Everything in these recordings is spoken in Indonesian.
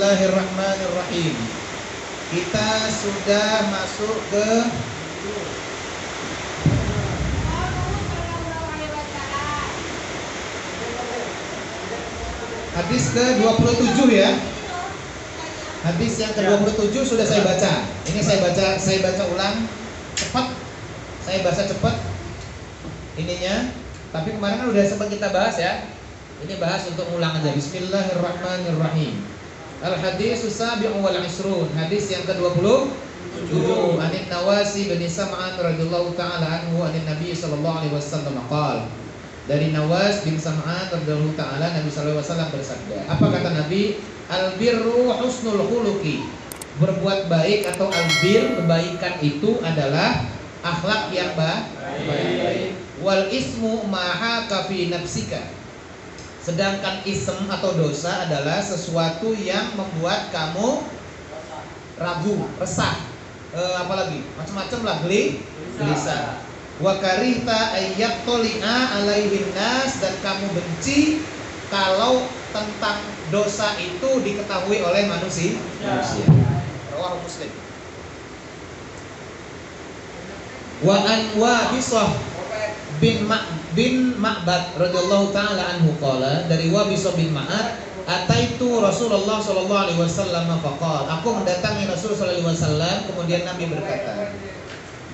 Bismillahirrahmanirrahim. Kita sudah masuk ke hadis ke-27 ya. Hadis yang ke-27 sudah saya baca. Ini saya baca ulang cepat. Saya baca cepat ininya. Tapi kemarin kan udah sempat kita bahas ya. Ini bahas untuk ulang aja. Bismillahirrahmanirrahim. Al-hadis sabi'u wal isrun. Hadis yang ke-27. Anin Nawasi bin Sam'an radhiyallahu ta'ala anhu anin Nabi sallallahu alaihi wasallam qala. Dari Nawas bin Sam'an radhiyallahu ta'ala, Nabi sallallahu alaihi wasallam bersabda. Apa kata Nabi? Albirru husnul khuluqi. Berbuat baik atau albir, kebaikan itu adalah akhlak yang baik. Wal ismu maha kafi nafsika. Sedangkan ism atau dosa adalah sesuatu yang membuat kamu ragu, resah, apalagi macam-macam lah, gelisah. Wa karihta ayyaqtali'a alaihin nas, dan kamu benci kalau tentang dosa itu diketahui oleh manusia. Rawahu Muslim. Wa an Wabisah bin Ma'bad radhiyallahu ta'ala anhu qala, dari Wabisah bin Ma'bad, ataitu Rasulullah sallallahu alaihi wasallam faqala, aku mendatangi Rasul sallallahu alaihi wasallam, kemudian Nabi berkata,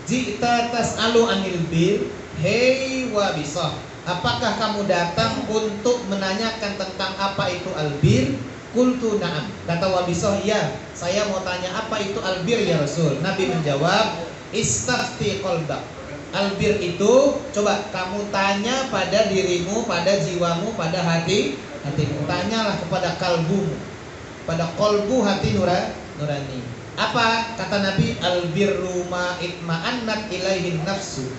jita tas'alu anil bir, hei Wabisah, apakah kamu datang untuk menanyakan tentang apa itu albir? Qultu na'am. Kata Wabisah, ya, saya mau tanya apa itu albir ya Rasul. Nabi menjawab, istafti qalbak. Albir itu, coba kamu tanya pada dirimu, pada jiwamu, pada hatimu. Tanyalah kepada kalbumu, pada kolbu hati nurani. Apa kata Nabi? Albirru ma itma'annat ilaihin nafsu.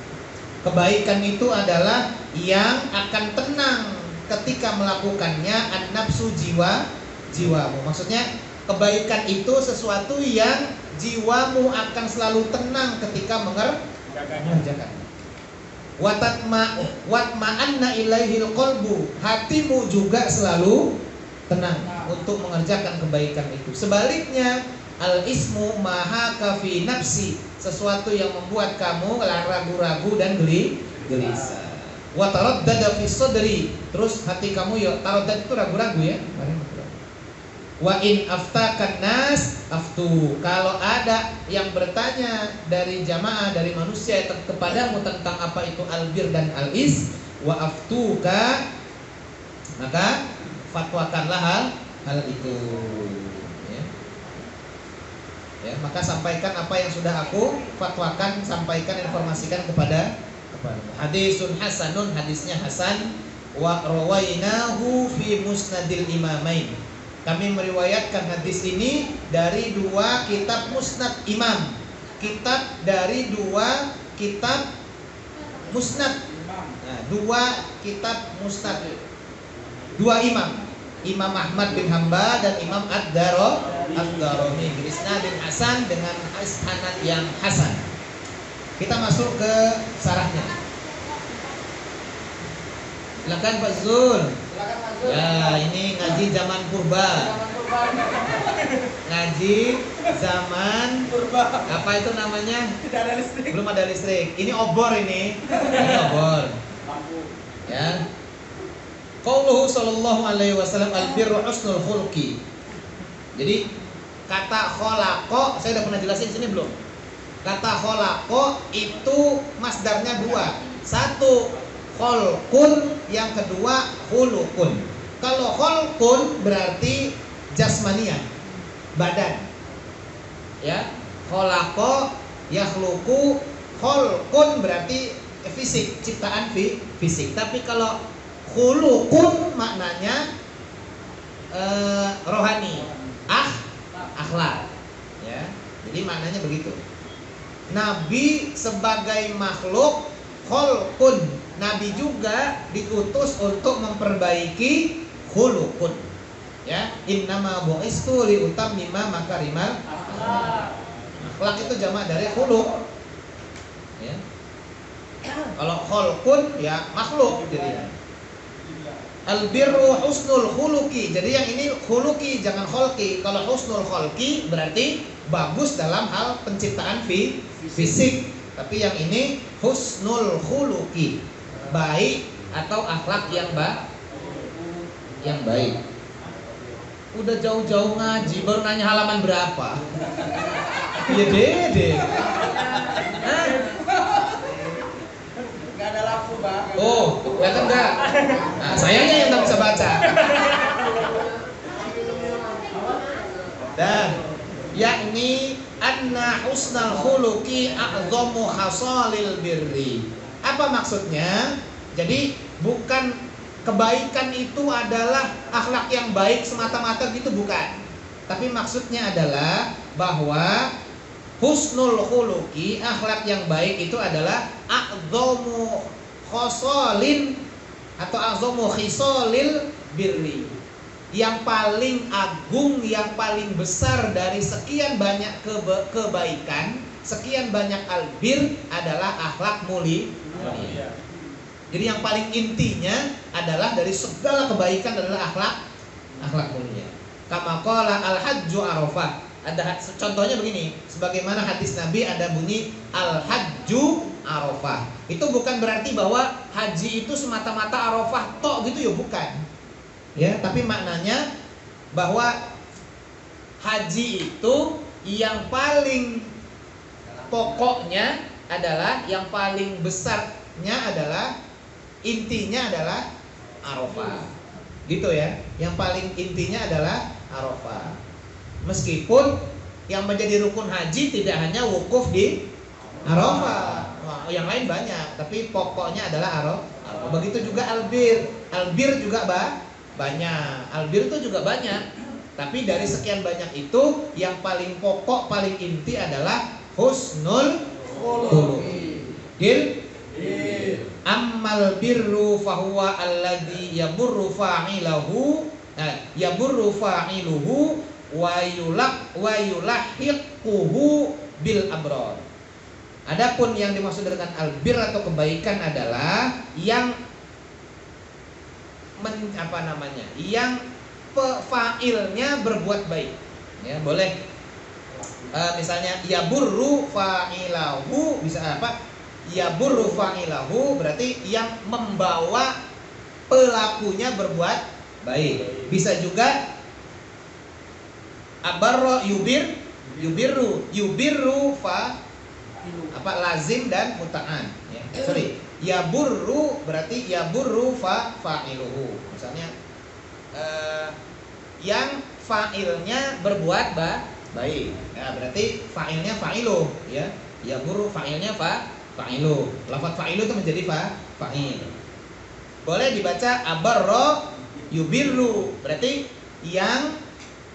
Kebaikan itu adalah yang akan tenang ketika melakukannya an-nafsu, jiwamu. Maksudnya kebaikan itu sesuatu yang jiwamu akan selalu tenang ketika mengerjakan. Watma'anna ilaihil qalbu, hatimu juga selalu tenang untuk mengerjakan kebaikan itu. Sebaliknya, al-ismu maha kafi nafsi, sesuatu yang membuat kamu ragu-ragu dan gelisah. Wa taraddada fi sadri, terus hati kamu ya taraddad itu ragu-ragu ya. Wa in aftakan nas aftu, kalau ada yang bertanya dari jamaah, dari manusia kepadamu tentang apa itu albir dan al-is, wa aftuka, maka fatwakanlah hal itu. Ya, maka sampaikan apa yang sudah aku fatwakan, sampaikan, informasikan kepada hadisun hasanun, hadisnya hasan. Wa rawainahu fi musnadil imamain, kami meriwayatkan hadis ini dari dua kitab musnad imam, kitab dari dua kitab musnad. Nah, dua kitab musnad, dua imam, Imam Ahmad bin Hanbal dan Imam Ad-Darimi, isnadin hasan, dengan sanad yang hasan. Kita masuk ke sarahnya. Silakan Pak Zul. Ya, ini ngaji zaman purba. Ngaji zaman purba. Apa itu namanya? Tidak ada listrik. Belum ada listrik. Ini obor ini. Ini obor. Ya. Qauluhu sallallahu alaihi wasallam albirru husnul khuluqi. Jadi kata khalaqa saya udah pernah jelasin di sini belum? Kata khalaqa itu masdarnya dua. Satu kholqun, yang kedua khuluqun. Kalau kholqun berarti jasmanian, badan. Ya, khalaqa yakhluqu, kholqun berarti fisik, ciptaan fisik. Tapi kalau khuluqun maknanya rohani, akhlak. Ya, jadi maknanya begitu. Nabi sebagai makhluk kholqun, Nabi juga diutus untuk memperbaiki khuluqun. Ya, innama bu'istu li utammima makarimal akhlak. Itu jamak dari khuluq. Ya. Kalau kholqun ya makhluk jadinya. Albirru husnul khuluqi. Jadi yang ini khuluqi, jangan kholqi. Kalau husnul kholqi berarti bagus dalam hal penciptaan fisik. Tapi yang ini husnul khuluqi, baik atau akhlak yang baik. Udah jauh-jauh ngaji baru nanya halaman berapa? Ya dede. Gak ada lampu, Bang. Oh, kelihatan enggak? Nah, sayangnya yang tak bisa baca. Dan yakni anna husnal khuluqi a'zamu khasalil birri. Apa maksudnya? Jadi bukan kebaikan itu adalah akhlak yang baik semata-mata gitu, bukan. Tapi maksudnya adalah bahwa husnul khuluqi, akhlak yang baik itu adalah a'zamu khosalin atau a'zamu khisalil birri, yang paling agung, yang paling besar dari sekian banyak kebaikan, sekian banyak albir adalah akhlak mulia. Jadi yang paling intinya adalah dari segala kebaikan adalah akhlak mulia. Kama qala al-hajju arafah. Ada contohnya begini, sebagaimana hadis Nabi ada bunyi al-hajju arafah. Itu bukan berarti bahwa haji itu semata-mata arafah tok gitu ya, bukan. Ya, tapi maknanya bahwa haji itu yang paling pokoknya adalah, yang paling besarnya adalah, intinya adalah arafah. Gitu ya. Yang paling intinya adalah arafah. Meskipun yang menjadi rukun haji tidak hanya wukuf di Arafah, yang lain banyak, tapi pokoknya adalah Arafah. Begitu juga albir, albir juga banyak, albir itu juga banyak. Tapi dari sekian banyak itu, yang paling pokok, paling inti adalah husnul khuluqi. Ammal birru fahuwa alladhi yaburru fa'ilahu, wa yulahiquhu bil abrar. Adapun yang dimaksud dengan albir atau kebaikan adalah yang yang fa'ilnya berbuat baik. Ya, boleh. Misalnya yaburru fa'ilahu, bisa apa? Yaburru fa'ilahu berarti yang membawa pelakunya berbuat baik. Bisa juga abarro yubirru fa apa lazim dan muta'an, ya. Sorry, yaburru berarti yaburru fa'iluhu. Misalnya yang fa'ilnya berbuat baik, ya, berarti fa'ilnya fa'iluh, ya. Yaburru fa'ilnya fa'iluh. Lafaz fa'iluh itu menjadi fa'il. Boleh dibaca abarro yubirru, berarti yang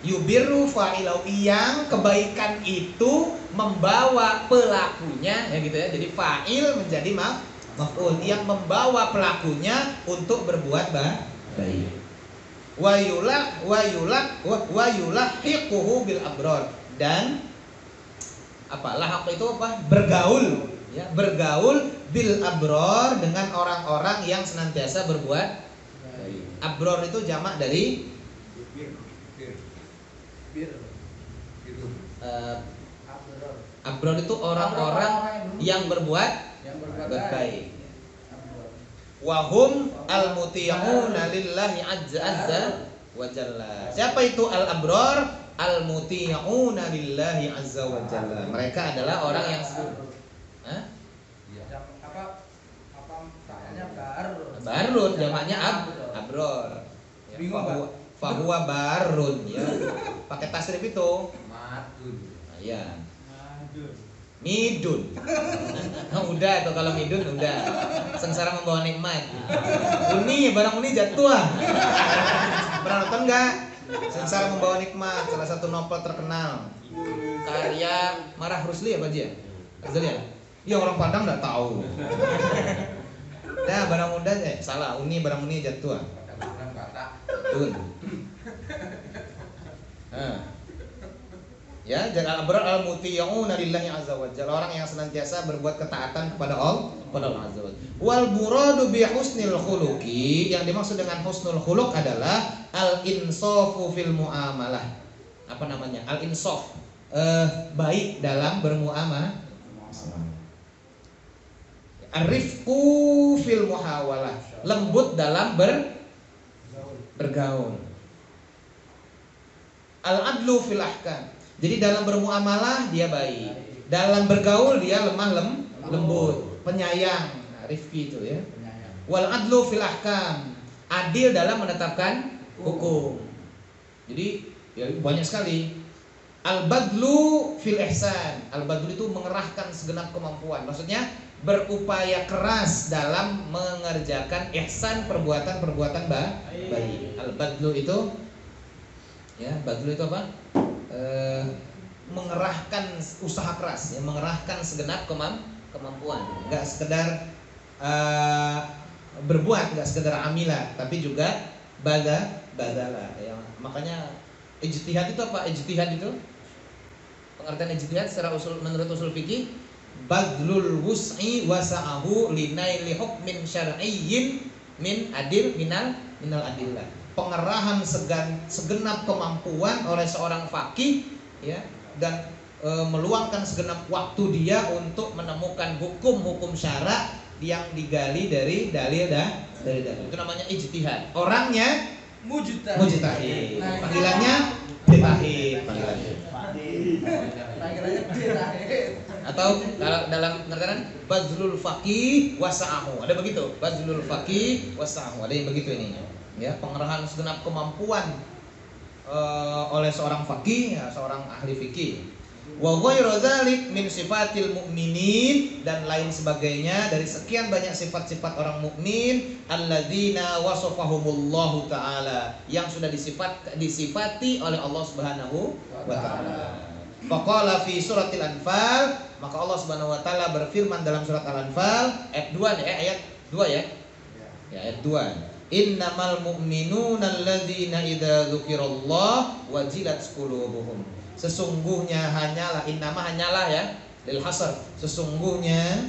yubirru fa'ilau, yang kebaikan itu membawa pelakunya, ya gitu ya. Jadi fa'il menjadi maf'ul, yang membawa pelakunya untuk berbuat baik. Wa yulahiquhu bil abrar, dan apa? Lahaq itu apa? Bergaul, ya, bergaul bil abrar, dengan orang-orang yang senantiasa berbuat baik. Abrar itu jamak dari abrar itu orang-orang yang berbuat baik. Wahum al-muti'una lillahi azza wa jalla. Siapa itu al-abrar? Al-muti'una lillahi azza wa jalla. Mereka adalah orang yang barun, jamaknya abrar. Fahuwa barun, ya. Pakai tasrif itu. Madun. Iya. Midun. Udah tuh, kalau midun udah. Sengsara membawa nikmat. Uni, barang uni jatuh. Pernah nonton enggak? Sengsara membawa nikmat, salah satu novel terkenal. Karya Marah Rusli apa dia? Azali ya? Iya, orang Padang enggak tahu. Nah, barang muda salah, uni, barang uni jatuh. Betul. Ya, jangan abrar al-muti'una lillahi azza wa jalla, orang yang senantiasa berbuat ketaatan kepada Allah kepada Allah Azza wa Jalla. Wal muradu bi husnil khuluqi, yang dimaksud dengan husnul khuluq adalah al insafu fil muamalah. Apa namanya? Al insaf, baik dalam bermuamalah. Arifku fil muhawalah, lembut dalam bergaul. Al-adlu fil ahkam, jadi dalam bermuamalah dia baik, dalam bergaul dia lemah lembut, penyayang. Rifki itu ya. Wal adlu fil ahkam, adil dalam menetapkan hukum. Jadi ya, banyak sekali. Al-badlu fil ihsan, al-badlu itu mengerahkan segenap kemampuan, maksudnya berupaya keras dalam mengerjakan ihsan, perbuatan-perbuatan baik. Al-badlu itu ya, badlu itu apa? Mengerahkan usaha keras, ya, mengerahkan segenap kemampuan. Enggak sekedar berbuat, enggak sekedar amila, tapi juga badala. Ya, makanya ijtihad itu apa? Ijtihad itu, pengertian ijtihad secara menurut usul fikih, badlul wus'i wa sa'ahu linaili hukmin syar'iyyin min adil minal adillah. Pengerahan segenap kemampuan oleh seorang faqih, ya, dan meluangkan segenap waktu dia untuk menemukan hukum-hukum syara yang digali dari dalil. Itu namanya ijtihad. Orangnya mujtahid. Panggilannya mujtahid. Atau dalam pengertian bazlul faqih wasa'ahu, ada begitu. Bazlul faqih wasa'ahu, ada yang begitu ini. Ya, pengerahan segenap kemampuan oleh seorang faqih, ya, seorang ahli fikih. Wa ghairu dzalik min sifatil mu'minin, dan lain sebagainya dari sekian banyak sifat-sifat orang mukmin alladzina wasafahumullahu taala, yang sudah disifati oleh Allah Subhanahu wa taala. Faqala fi suratil Anfal, maka Allah Subhanahu wa taala berfirman dalam surat Al-Anfal ayat 2 ya, ayat 2 ya. Ya, ayat 2. Innamal mu'minuna alladzina idza dzukirallah wajilat qulubuhum. Sesungguhnya hanyalah ya, lil hasr, sesungguhnya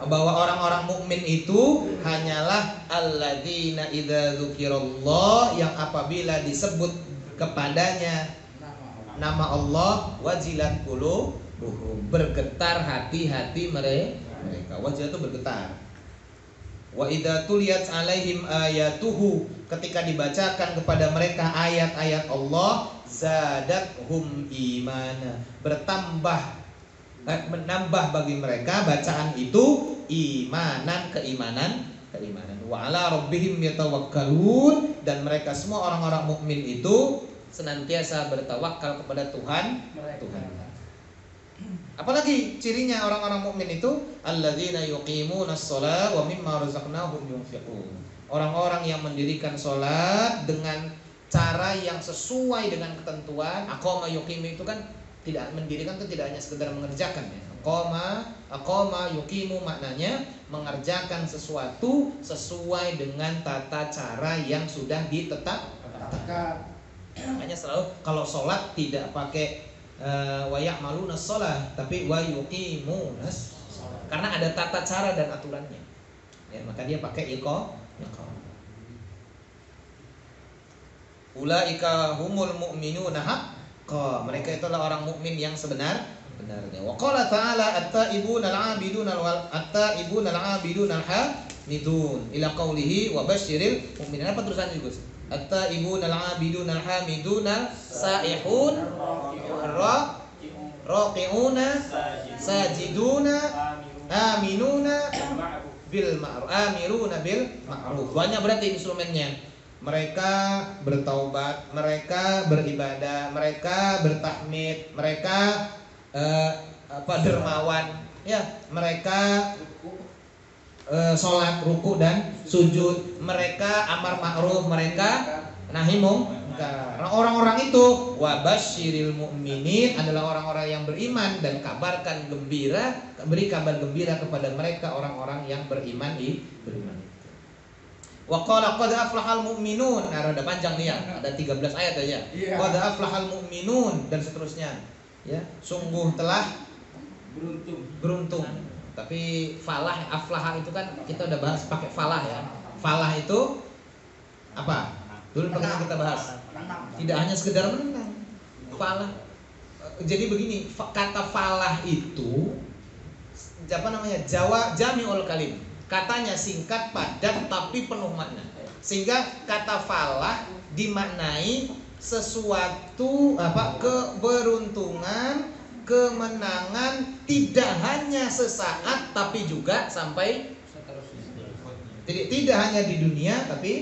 bahwa orang-orang mukmin itu hanyalah alladzina idza dzukirallah, yang apabila disebut kepadanya nama Allah wajilat qulubuhum, bergetar hati-hati mereka. Wajilat itu bergetar. Wa idza tuliyat alaihim ayatuhu, ketika dibacakan kepada mereka ayat-ayat Allah, zadathum imana, menambah bagi mereka bacaan itu keimanan. Wa ala rabbihim yatawakkalun, dan mereka semua orang-orang mukmin itu senantiasa bertawakal kepada Tuhan. Apalagi cirinya orang-orang mukmin itu, alladzina yuqimunas shalah wa mimma razaqnahum yunfiqun. Orang-orang yang mendirikan salat dengan cara yang sesuai dengan ketentuan. Aqama yuqimu itu kan tidak mendirikan, itu tidak hanya sekedar mengerjakan ya. Aqama yuqimu maknanya mengerjakan sesuatu sesuai dengan tata cara yang sudah ditetapkan. Makanya selalu kalau sholat tidak pakai wa ya'malunas shalah, tapi wa yuqimunas shalah, karena ada tata cara dan aturannya ya, maka dia pakai iqamah. Ulaika humul mu'minuna haqqan, mereka itulah orang mukmin yang sebenarnya. Wa qala ta'ala at-taibuna al-'abiduna at-taibuna al-'abiduna al-hamidun ila qawlihi wa basyiril mu'minin. Apa tulisannya Gus? At-taibuna al-'abiduna al-hamiduna saihun raqi'una sajiduna aminuna bil ma'ruf, amiruna bil ma'ruf. Banyak berarti instrumennya. Mereka bertaubat, mereka beribadah, mereka bertahmid, mereka dermawan, ya, mereka sholat, ruku dan sujud, mereka amar ma'ruf, mereka nahi mungkar. Orang-orang itu wabasyiril mu'minin adalah orang-orang yang beriman, dan kabarkan gembira, beri kabar gembira kepada mereka orang-orang yang beriman itu. Wa qala qad aflahal mu'minun. Nah, ada panjang nih ya, ada 13 ayat aja. Qad aflahal mu'minun dan seterusnya. Ya, sungguh telah beruntung Tapi falah, aflaha itu kan kita udah bahas pakai falah ya. Falah itu apa? Dulu pernah kita bahas. Tidak hanya sekedar menang. Falah. Jadi begini, kata falah itu apa namanya? Jami'ul kalim. Katanya singkat, padat, tapi penuh makna. Sehingga kata falah dimaknai sesuatu keberuntungan, kemenangan, tidak hanya sesaat tapi juga sampai seterusnya. Jadi tidak hanya di dunia tapi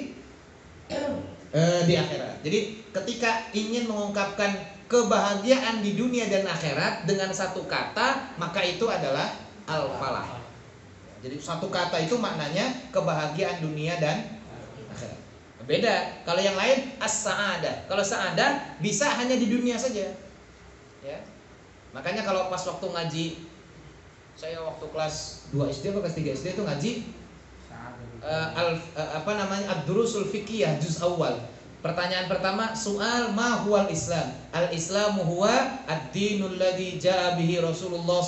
di akhirat. Jadi ketika ingin mengungkapkan kebahagiaan di dunia dan akhirat dengan satu kata, maka itu adalah al-falah. Jadi satu kata itu maknanya kebahagiaan dunia dan akhirat. Beda. Kalau yang lain as-sa'adah. Kalau sa'adah bisa hanya di dunia saja. Ya. Makanya kalau pas waktu ngaji, saya waktu kelas 2 SD atau kelas 3 SD itu ngaji ad-durusul fiqhiyah juz awal. Pertanyaan pertama, soal ma huwal Islam? Al-Islamu huwa ad-dinul ladzi jaa bihi Rasulullah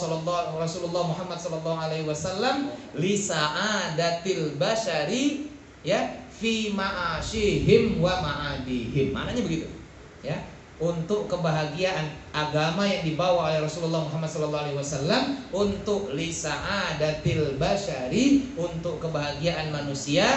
Muhammad sallallahu alaihi wasallam li sa'adatil basyari ya fi ma'asyihim wa ma'adihim. Maknanya begitu. Ya. Untuk kebahagiaan agama yang dibawa oleh Rasulullah Muhammad SAW, untuk li sa'adatil basyari, untuk kebahagiaan manusia,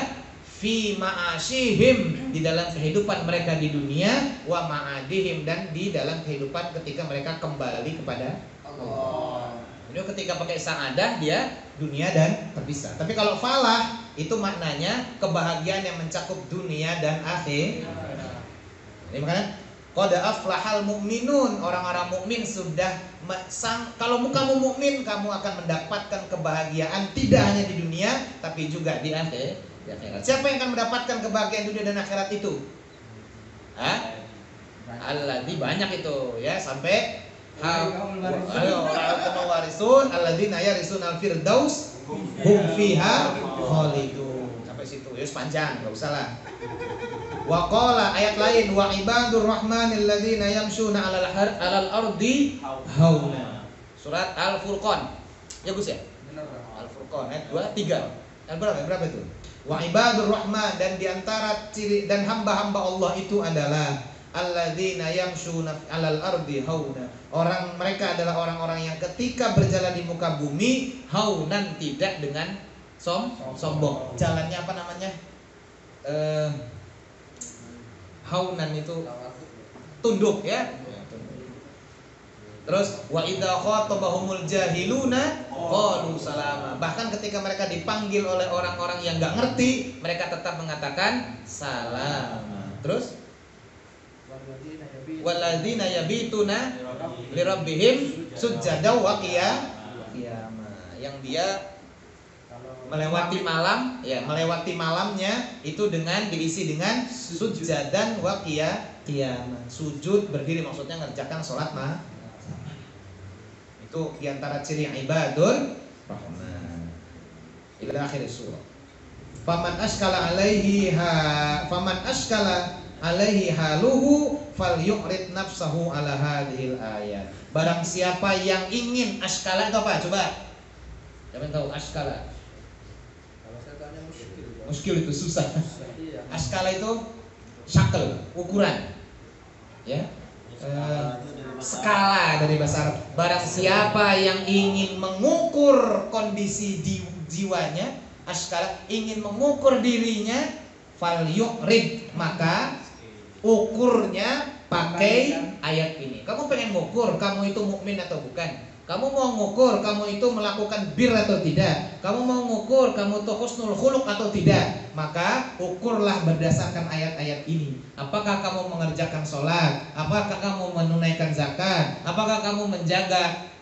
fi ma'asyihim, di dalam kehidupan mereka di dunia, wa ma'adihim, dan di dalam kehidupan ketika mereka kembali kepada Allah. Jadi ketika pakai sa'adah dia dunia dan terpisah. Tapi kalau falah itu maknanya kebahagiaan yang mencakup dunia dan akhir. Jadi makanya qad aflahal mu'minun, orang-orang mukmin sudah kalau kamu mukmin, kamu akan mendapatkan kebahagiaan tidak hanya di dunia tapi juga di akhirat. Siapa yang akan mendapatkan kebahagiaan dunia dan akhirat itu? Alladzi banyak itu ya, sampai warisun alladzina yarisunal firdaus hum fiha khalidun. Sampai situ ya, panjang, enggak usah lah. Wa qala, ayat lain, wa ibadur rahmanil ladzina yamshuna 'alal ardi hauna. Surat Al-Furqan. Ya Gus ya? Benar. Al-Furqan ayat 2, 3. Berapa itu? Wa ibadur rahman, dan diantara ciri dan hamba-hamba Allah itu adalah alladzina yamshuna 'alal ardi hauna. Mereka adalah orang-orang yang ketika berjalan di muka bumi haunan, tidak dengan sombong. Jalannya apa namanya? Haunan itu tunduk ya. Terus wa idza khatabahumul jahiluna qalu salama. Bahkan ketika mereka dipanggil oleh orang-orang yang enggak ngerti, mereka tetap mengatakan salam. Terus walladzina yabituna lirabbihim sujada wa qiyama. Yang dia melewati malam, ya, melewati malamnya itu dengan diisi dengan sujadan wa qiyamah. Sujud berdiri, maksudnya ngerjakan sholat itu diantara ciri ibadul rahman. Ila akhir surah. Faman askala alaihi haluhu falyu'rid nafsahu ala hadhil ayat. Barang siapa yang ingin, askala itu apa? Coba. Siapa tahu askala? Muskil itu susah. Askala itu syakel, ukuran. Ya. Skala dari bahasa Arab. Barang siapa yang ingin mengukur kondisi jiwanya, askala, ingin mengukur dirinya, falyu'rid, maka ukurnya pakai ayat ini. Kamu pengen mengukur kamu itu mukmin atau bukan? Kamu mau mengukur kamu itu melakukan bir atau tidak? Kamu mau mengukur kamu itu husnul khuluq atau tidak? Maka ukurlah berdasarkan ayat-ayat ini. Apakah kamu mengerjakan sholat? Apakah kamu menunaikan zakat? Apakah kamu menjaga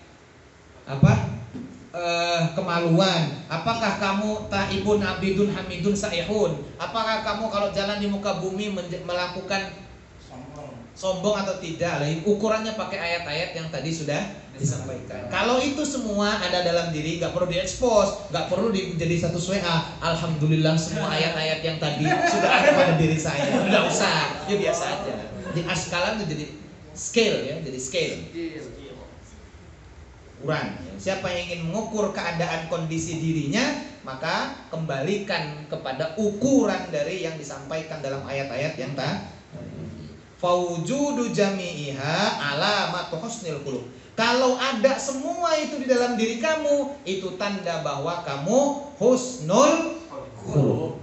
kemaluan? Apakah kamu taibun abidun hamidun saihun? Apakah kamu kalau jalan di muka bumi melakukan sombong atau tidak? Ukurannya pakai ayat-ayat yang tadi sudah disampaikan. Kalau itu semua ada dalam diri, gak perlu diekspos, gak perlu jadi satu WA. Alhamdulillah semua ayat-ayat yang tadi sudah ada pada diri saya. Tidak usah, ya biasa aja. Jadi askalan itu jadi scale ya, jadi scale. ukuran. Siapa yang ingin mengukur keadaan kondisi dirinya, maka kembalikan kepada ukuran dari yang disampaikan dalam ayat-ayat yang tadi. Fawujudu jami'iha alamatu husnil khuluq. Kalau ada semua itu di dalam diri kamu, itu tanda bahwa kamu husnul khuluq.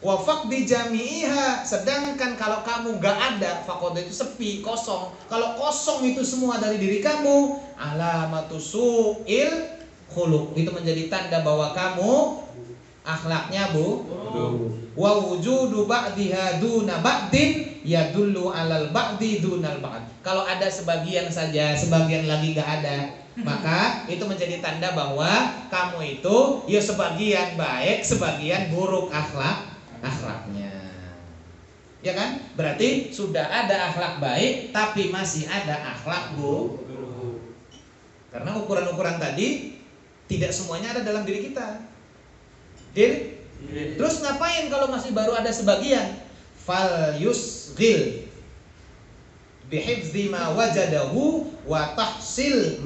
Wa faqdi jami'iha, sedangkan kalau kamu gak ada, faqad itu sepi, kosong. Kalau kosong itu semua dari diri kamu, alamatu su'il khuluq, itu menjadi tanda bahwa kamu akhlaknya wa wujudu ba'diha duna ba'din yadullu alal ba'di dunal ba'd. Kalau ada sebagian saja, sebagian lagi gak ada, maka itu menjadi tanda bahwa kamu itu ya sebagian baik, sebagian buruk akhlaknya. Ya kan? Berarti sudah ada akhlak baik tapi masih ada akhlak buruk. Karena ukuran-ukuran tadi tidak semuanya ada dalam diri kita. Terus ngapain kalau masih baru ada sebagian? Fal yusghil bihifzi ma wajadahu wa tahsil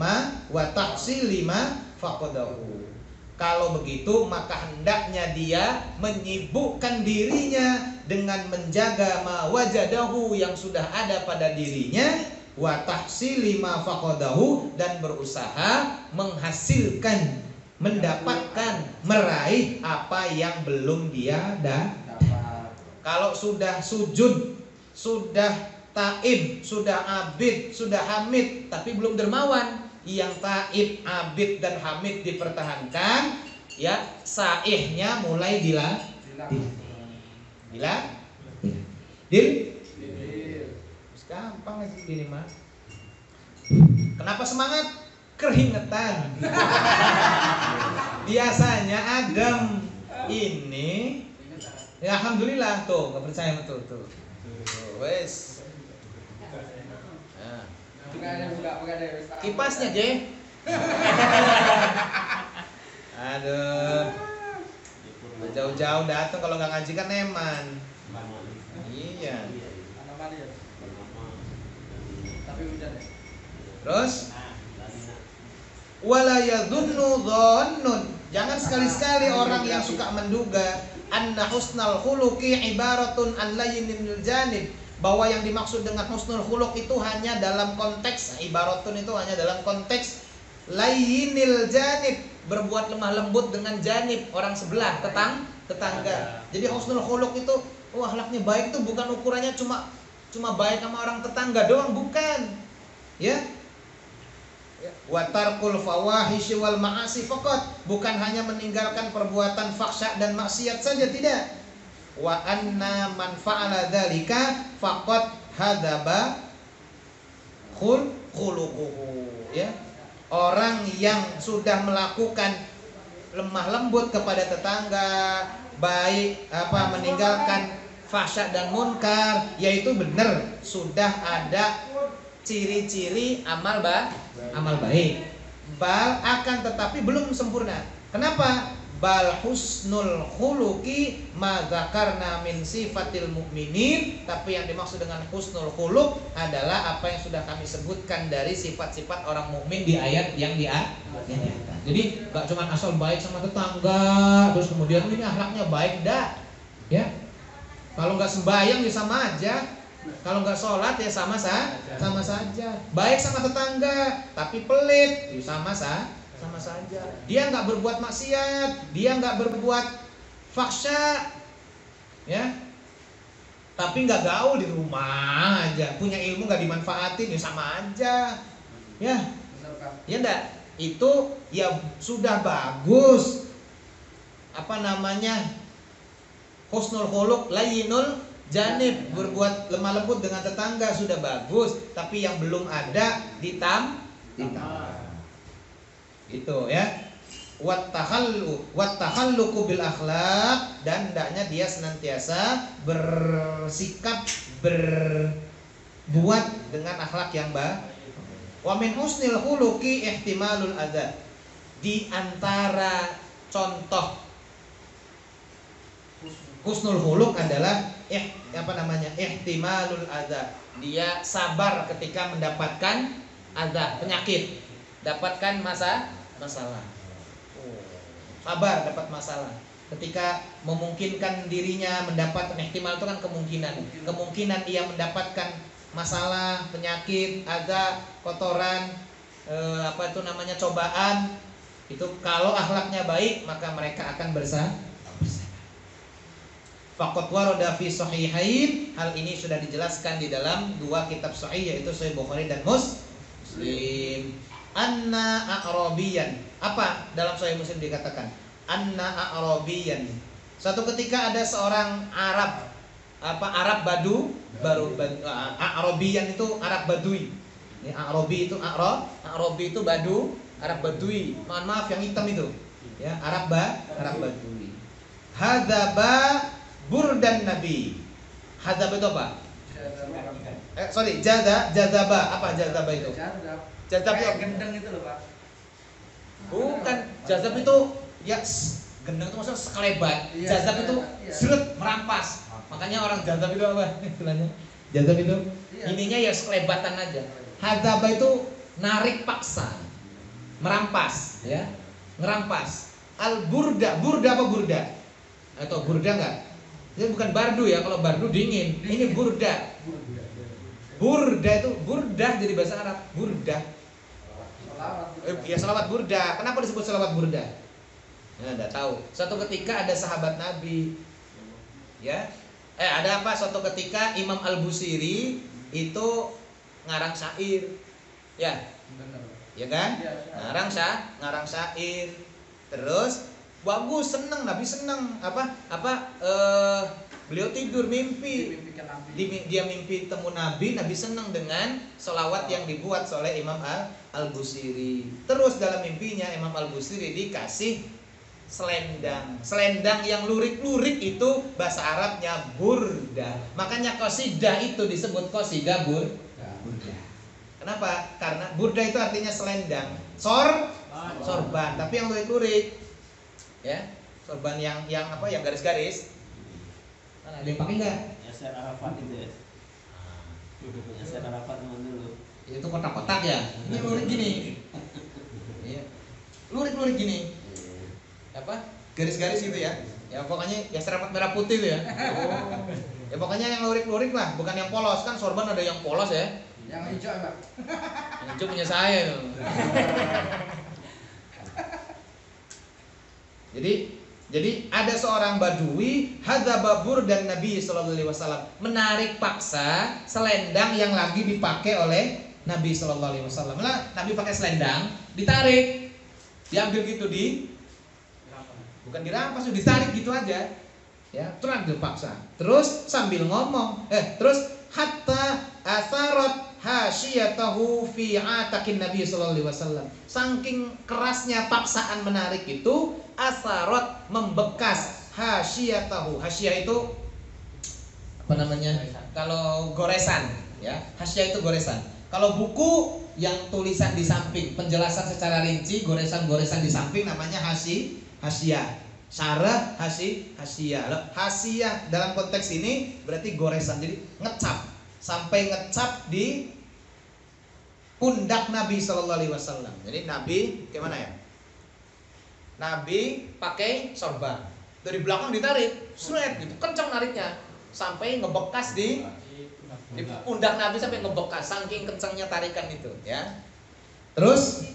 lima faqadahu. Kalau begitu maka hendaknya dia menyibukkan dirinya dengan menjaga ma wajadahu yang sudah ada pada dirinya, wa tahsil lima faqadahu, dan berusaha menghasilkan, mendapatkan, meraih apa yang belum dia dapat. Kalau sudah sujud, sudah taib, sudah abid, sudah hamid, tapi belum dermawan, yang taib, abid, dan hamid dipertahankan, ya saihnya mulai dil. Gampang lagi gini mas. Kenapa semangat? Keringetan. Biasanya Adam ini, ya alhamdulillah tuh, nggak percaya betul tuh. Wes. Kipasnya Je. Aduh. Jauh-jauh datang, kalau nggak ngaji kan neman. Iya. Tapi hujan ya. Terus wala yadhunnu dhannun, jangan sekali-sekali orang yang suka menduga anna husnal khuluqi ibaratun an layyinil janib, bahwa yang dimaksud dengan husnul khuluq itu hanya dalam konteks, ibaratun itu hanya dalam konteks layyinil janib, berbuat lemah lembut dengan janib, orang sebelah, tetangga. Jadi husnul khuluq itu, akhlaknya baik itu bukan ukurannya cuma baik sama orang tetangga doang, bukan. Ya. Wa tarkul fawahishi wal ma'asi faqat, bukan hanya meninggalkan perbuatan fahsya dan maksiat saja, tidak. Wa anna man fa'ala dzalika faqad hadzaba khuluquhu, ya. Orang yang sudah melakukan lemah lembut kepada tetangga, baik meninggalkan fahsya dan munkar, yaitu benar sudah ada ciri-ciri amal baik. Bal akan tetapi belum sempurna. Kenapa? Bal husnul khuluqi ma dzakarna min sifatil mu'minin, tapi yang dimaksud dengan husnul khuluq adalah apa yang sudah kami sebutkan dari sifat-sifat orang mukmin di ayat yang di atas. Jadi enggak cuma asal baik sama tetangga terus kemudian ini akhlaknya baik, enggak. Ya. Kalau enggak sembahyang ya sama aja. Kalau nggak sholat ya sama saja. Baik sama tetangga tapi pelit ya sama saja. Dia nggak berbuat maksiat, dia nggak berbuat fahsya, ya. Tapi nggak gaul di rumah aja, punya ilmu nggak dimanfaatin ya sama aja, ya. Ya enggak, itu ya sudah bagus. Husnul khuluq layyinul janib, berbuat lemah lembut dengan tetangga sudah bagus, tapi yang belum ada ditambah. Gitu ya. Wat takhalluqu bil akhlaq, dan hendaknya dia senantiasa bersikap, berbuat dengan akhlak yang baik. Wa min husnil khuluqi ihtimalul adza. Di antara contoh husnul khuluq adalah ihtimalul adza. Dia sabar ketika mendapatkan adza, penyakit. dapatkan masalah. Sabar dapat masalah. Ketika memungkinkan dirinya mendapat ihtimal itu kan kemungkinan ia mendapatkan masalah, penyakit, adza, kotoran, cobaan. Itu kalau akhlaknya baik maka mereka akan bersabar. Faqad warada fi sahihain, hal ini sudah dijelaskan di dalam dua kitab sahih yaitu Sahih Bukhari dan Muslim. Anna a'rabiyan. Apa dalam Sahih Muslim dikatakan? Anna a'rabiyan. Suatu ketika ada seorang Arab, Arab Badu, A'rabiyan itu Arab Badui. Ini A'rabi itu A'rabi itu Badu, Arab Badui. Mohon maaf yang hitam itu. Ya, Arab Badui. Hadzaba burdan Nabi. Hadzaba itu apa? Jazaba. Apa jazaba itu? Jazab itu gendeng itu loh, Pak. Bukan, jazab itu ya gendeng itu maksudnya sekelebat. Jazab itu seret, merampas. Makanya orang jazab itu apa? Istilahnya. Jazab itu ininya ya sekelebatan aja. Hadzaba itu narik paksa. Merampas, ya. Ngerampas. Al-burda, burda apa burda? Atau burda enggak? Ini bukan bardu ya, kalau bardu dingin. Ini burda. Burda itu burda jadi bahasa Arab. Burda. Ya selawat burda. Kenapa disebut selawat burda? Ya enggak tahu. Suatu ketika ada sahabat Nabi. Ya. Ada apa? Suatu ketika Imam Al-Busiri itu ngarang syair. Ya. Ya kan? Ngarang syair. Terus bagus, senang, Nabi senang. Beliau tidur mimpi. Dia mimpi temu Nabi senang dengan sholawat yang dibuat oleh Imam Al-Busiri. Terus dalam mimpinya Imam Al-Busiri dikasih selendang yang lurik-lurik itu bahasa Arabnya burda. Makanya qasidah itu disebut qasidah burda. Kenapa? Karena burda itu artinya selendang. Sorban, tapi yang lurik-lurik. Ya, sorban yang garis-garis. Ada yang pakai enggak? Yasser Arafat itu ya. Yasser Arafat dulu. Itu kotak-kotak ya. Ini lurik gini. Iya. Lurik-lurik gini. Garis-garis gitu ya. Ya pokoknya Yasser Arafat merah putih itu ya. Ya pokoknya yang lurik-lurik lah, bukan yang polos. Kan sorban ada yang polos ya. Yang hijau, Pak. Yang hijau punya saya. Jadi ada seorang badui hadzaba burdan Nabi sallallahu alaihi wasallam, menarik paksa selendang yang lagi dipakai oleh Nabi sallallahu alaihi wasallam. Nah, Nabi pakai selendang, ditarik. Diambil gitu bukan dirampas, ditarik gitu aja. Ya, terus dipaksa. Terus sambil ngomong, terus hatta asarat hasyiyatahu fi atakin Nabi sallallahu alaihi wasallam. Saking kerasnya paksaan menarik itu, asarat membekas hasyiyatahu. Hasyiyah itu apa namanya? Kalau goresan, ya. Hasyiyah itu goresan. Kalau buku yang tulisan di samping, penjelasan secara rinci, goresan-goresan di samping namanya hasyiyah. Syarah hasyiyah. Hasyiyah dalam konteks ini berarti goresan. Jadi ngecap. Sampai ngecap di pundak Nabi sallallahu alaihi wasallam. Jadi Nabi gimana ya? Nabi pakai sorban. Dari belakang ditarik, seret gitu, kencang nariknya sampai ngebekas di pundak Nabi, sampai ngebekas saking kencangnya tarikan itu, ya. Terus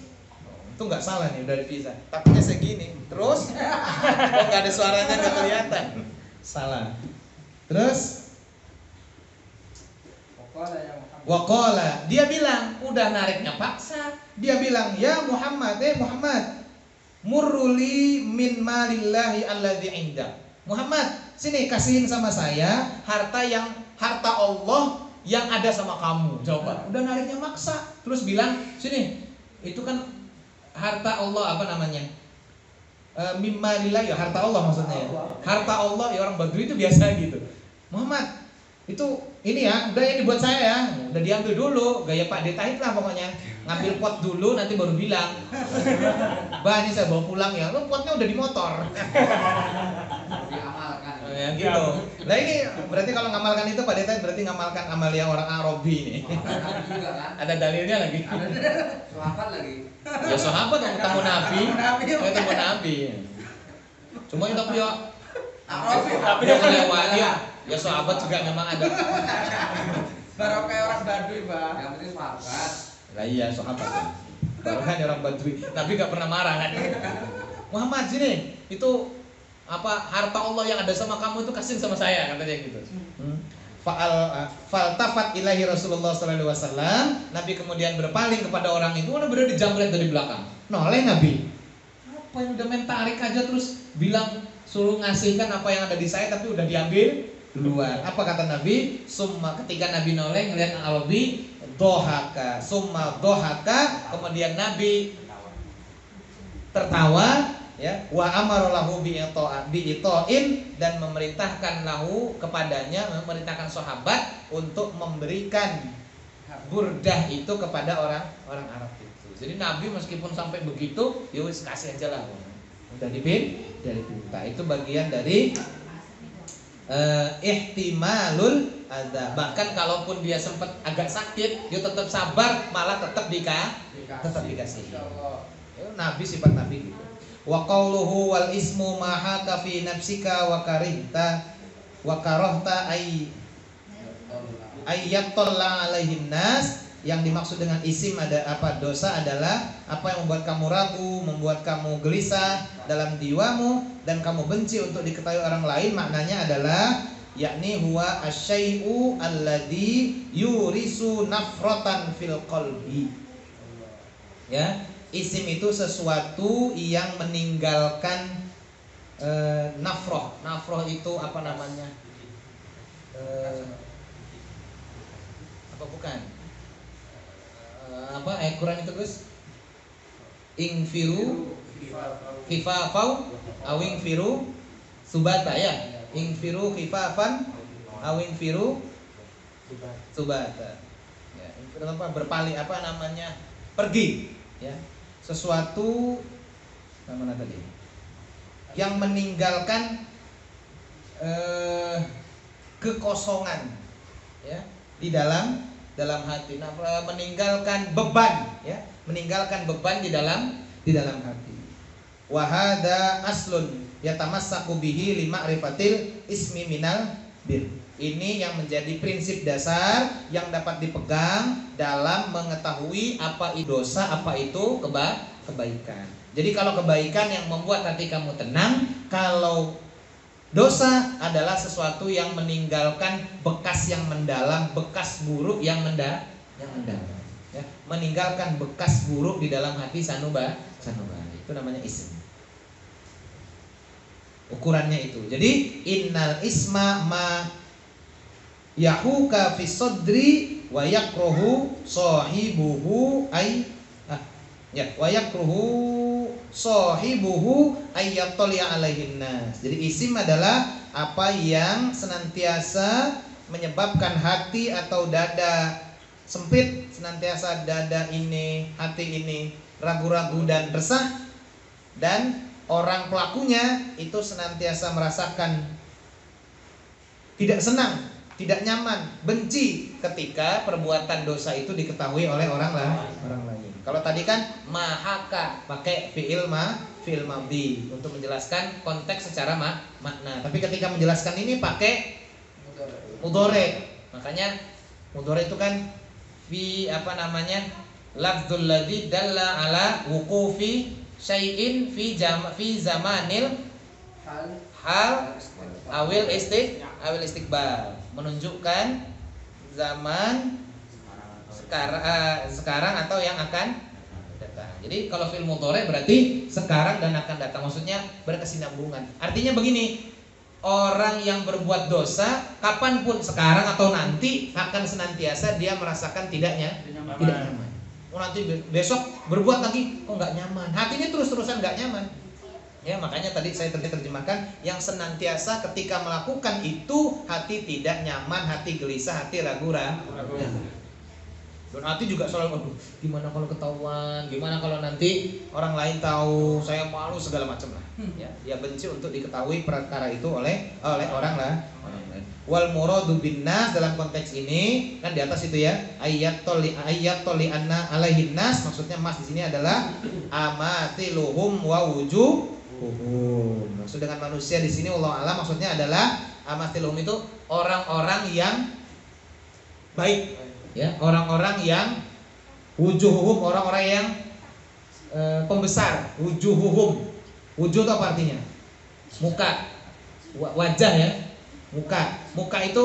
itu nggak salah nih, udah dipisah. Tapinya segini. Terus nggak ada suaranya, nggak kelihatan. Salah. Terus waqala, dia bilang, udah nariknya paksa. Dia bilang, "Ya Muhammad, Muhammad, murruli min malillahi alladzi inda." Muhammad, sini kasihin sama saya harta Allah yang ada sama kamu. Coba, udah nariknya maksa. Terus bilang, "Sini, itu kan harta Allah, apa namanya? Min malillahi, ya harta Allah maksudnya ya. Harta Allah, ya orang Badui itu biasa gitu. Muhammad, itu ini ya, udah yang dibuat saya ya, udah diambil dulu, gaya Pak Detahit lah pokoknya. Ngambil pot dulu, nanti baru bilang, "Bah, ini saya bawa pulang ya." Lo potnya udah di motor. Diamalkan. Ya gitu. Nah ini berarti kalau ngamalkan itu Pak Deta berarti ngamalkan amalia orang Arabi nih. juga kan. Ada dalilnya lagi. Sahabat lagi. Ya sahabat yang ketemu Nabi, ketemu Nabi. Cuma itu ya Arabi. dia melewati ya sahabat juga memang ada. Baru kayak orang Baduy, Bang. Yang penting sahabat. Lah iya sahabat. Baru kan orang Badui. Nabi gak pernah marah kan. Muhammad sini itu apa harta Allah yang ada sama kamu itu kasih sama saya katanya gitu. Faltafat ilahi Rasulullah sallallahu alaihi wasallam. Nabi kemudian berpaling kepada orang itu, udah benar dijamret dari belakang. Noleh Nabi. Apa yang udah main tarik aja terus bilang suruh ngasihkan apa yang ada di saya tapi udah diambil duluan. Apa kata Nabi? Summa ketika Nabi noleh ngelihat Arabi, dohaka, summa dohaka, kemudian Nabi tertawa. Ya, wa amara lahu bi ito'in dan memerintahkan lahu kepadanya, memerintahkan sahabat untuk memberikan burdah itu kepada orang Arab itu. Jadi Nabi meskipun sampai begitu, ya wis kasih aja lah. Udah dipinta. Itu bagian dari ihtimalul adza. Bahkan kalaupun dia sempat agak sakit, dia tetap sabar, malah tetap dikasih. Ya, Nabi sifat Nabi gitu. Wa qawluhu wal ismu ma haka fi nafsika wa karihta wa karahta ayyatalla alaihin nas. Yang dimaksud dengan isim ada apa? Dosa adalah apa yang membuat kamu ragu, membuat kamu gelisah dalam jiwamu dan kamu benci untuk diketahui orang lain. Maknanya adalah yakni huwa asyai'u alladhi yurisu nafratan fil qalbi. Ya, isim itu sesuatu yang meninggalkan nafroh. Nafroh itu apa namanya? Apa bukan? Apa ayat Quran itu Gus? Ingfiru khifafau awingfiru subata ya. Ingfiru khifafan awingfiru subata. Ya, ingfiru apa? Berpaling apa namanya? Pergi, ya. Sesuatu mana tadi yang meninggalkan kekosongan, ya, di dalam hati. Nah, meninggalkan beban, ya, meninggalkan beban di dalam hati. Wahada aslun yatamassaku bihi lima'rifatil ismi minal bir. Ini yang menjadi prinsip dasar yang dapat dipegang dalam mengetahui apa itu dosa, apa itu kebaikan. Jadi kalau kebaikan yang membuat hati kamu tenang, kalau dosa adalah sesuatu yang meninggalkan bekas yang mendalam, bekas buruk yang mendalam. Ya, meninggalkan bekas buruk di dalam hati sanubari. Itu namanya isim. Ukurannya itu. Jadi innal isma ma yahuka fi sadri wa yakruhu sahibuhu wa yakruhu sahibuhu ayyattali alaihin nas. Jadi isim adalah apa yang senantiasa menyebabkan hati atau dada sempit, senantiasa dada ini, hati ini ragu-ragu dan resah, dan orang pelakunya itu senantiasa merasakan tidak senang, tidak nyaman, benci ketika perbuatan dosa itu diketahui oleh orang lain. Kalau tadi kan mahaka pakai fi'il madhi untuk menjelaskan konteks secara makna. Tapi ketika menjelaskan ini pakai mudhari. Makanya mudhari itu kan fi apa namanya? Lafdzul ladzi dalla ala wuqufi syai'in fi zamanil hal awil istiqbal, menunjukkan zaman sekarang atau yang akan datang. Jadi kalau fi'il mudhari berarti sekarang dan akan datang, maksudnya berkesinambungan. Artinya begini, orang yang berbuat dosa kapanpun, sekarang atau nanti, akan senantiasa dia merasakan tidak nyaman. Nanti besok berbuat lagi kok nggak nyaman, hatinya terus-terusan nggak nyaman. Ya, makanya tadi saya terjemahkan yang senantiasa ketika melakukan itu hati tidak nyaman, hati gelisah, hati ragu-ragu. Dan hati juga selalu, aduh, gimana kalau ketahuan, gimana kalau nanti orang lain tahu, saya malu segala macam lah. Ya, dia benci untuk diketahui perkara itu oleh orang lain. Wal muradu binnas dalam konteks ini kan di atas itu ya, ayat toli anna alaihin nas, maksudnya mas di sini adalah amatiluhum wa wujuhuhum. Maksud dengan manusia di sini Allah alam maksudnya adalah amatiluhum itu orang-orang yang baik ya, orang-orang yang wujuhuhum, orang-orang yang pembesar. Wujuhuhum, wujuh itu apa artinya? Muka, wajah ya, muka itu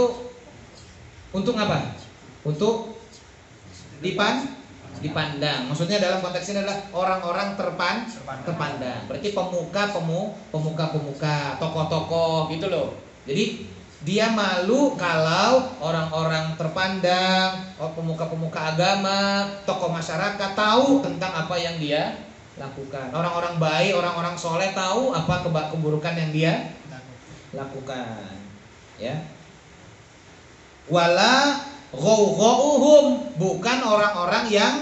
untuk apa? Untuk dipandang. Maksudnya dalam konteks ini adalah orang-orang terpandang. Berarti pemuka, tokoh-tokoh gitu loh. Jadi dia malu kalau orang-orang terpandang, pemuka-pemuka agama, tokoh masyarakat tahu tentang apa yang dia lakukan. Orang-orang baik, orang-orang soleh tahu apa keburukan yang dia lakukan. Ya. Wala ghawghauhum, bukan orang-orang yang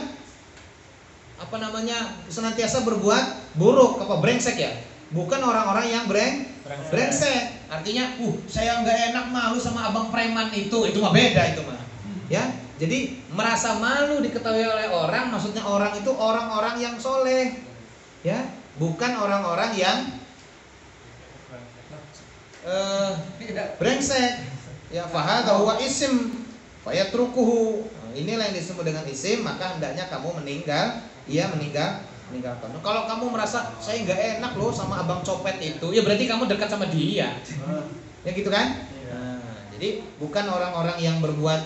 senantiasa berbuat buruk, brengsek ya. Bukan orang-orang yang brengsek. Artinya, saya nggak enak malu sama abang preman itu mah beda itu mah. Ya. Jadi merasa malu diketahui oleh orang, maksudnya orang itu orang-orang yang soleh. Ya, bukan orang-orang yang brengsek. Ya, fahadha huwa ism fayatrukuhu. Inilah yang disebut dengan isim, maka hendaknya kamu meninggalkan. Kalau kamu merasa saya nggak enak loh sama abang copet itu, ya berarti kamu dekat sama dia. Ya gitu kan? Nah, jadi bukan orang-orang yang berbuat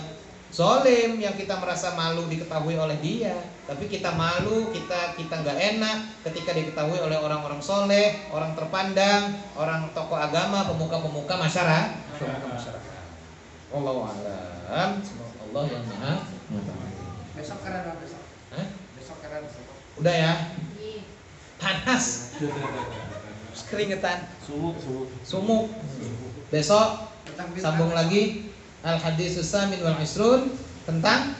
zolim yang kita merasa malu diketahui oleh dia, tapi kita malu, kita nggak enak ketika diketahui oleh orang-orang soleh, orang terpandang, orang tokoh agama, pemuka-pemuka masyarakat. Wallahu a'lam. Semoga Allah yang maha mengetahui. Besok keren Bang, besok. Hah? Besok keren. Udah ya? Panas. Keringetan. Sumuk. Besok sambung lagi al hadisus samin wal isrun tentang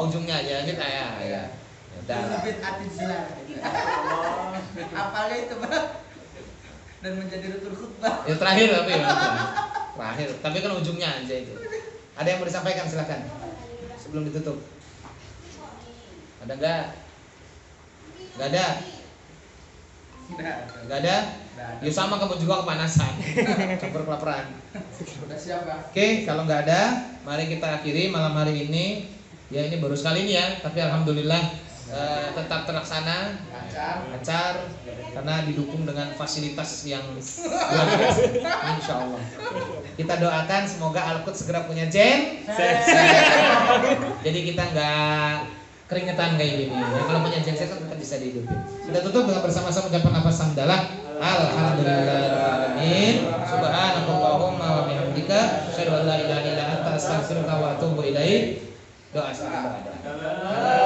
ujungnya aja gitu ya. Apalnya itu Bang. Dan menjadi rutur khutbah. Ya terakhir tapi ya. Terakhir, tapi kan ujungnya aja itu. Ada yang mau disampaikan silakan sebelum ditutup. Ada enggak? Enggak ada. Enggak ada? Ya sama kamu juga kepanasan. Campur kelaparan. Udah siap Bang. Oke, kalau enggak ada, mari kita akhiri malam hari ini. Ya ini baru sekali ini ya, tapi alhamdulillah tetap terlaksana, lancar, karena didukung dengan fasilitas yang luar biasa. Insya Allah. Kita doakan semoga Al-Quds segera punya jadi kita nggak keringetan kayak gini. Ya, kalau punya genset kan kita bisa dihidupin. Sudah tutup dengan bersama-sama ucapan nafas hamdalah. Alhamdulillahirobbilalamin. Subhanakallahumma wa bihamdika, asyhadu an la ilaha illa anta, astaghfiruka wa atubu ilaik. Doa selamat berada.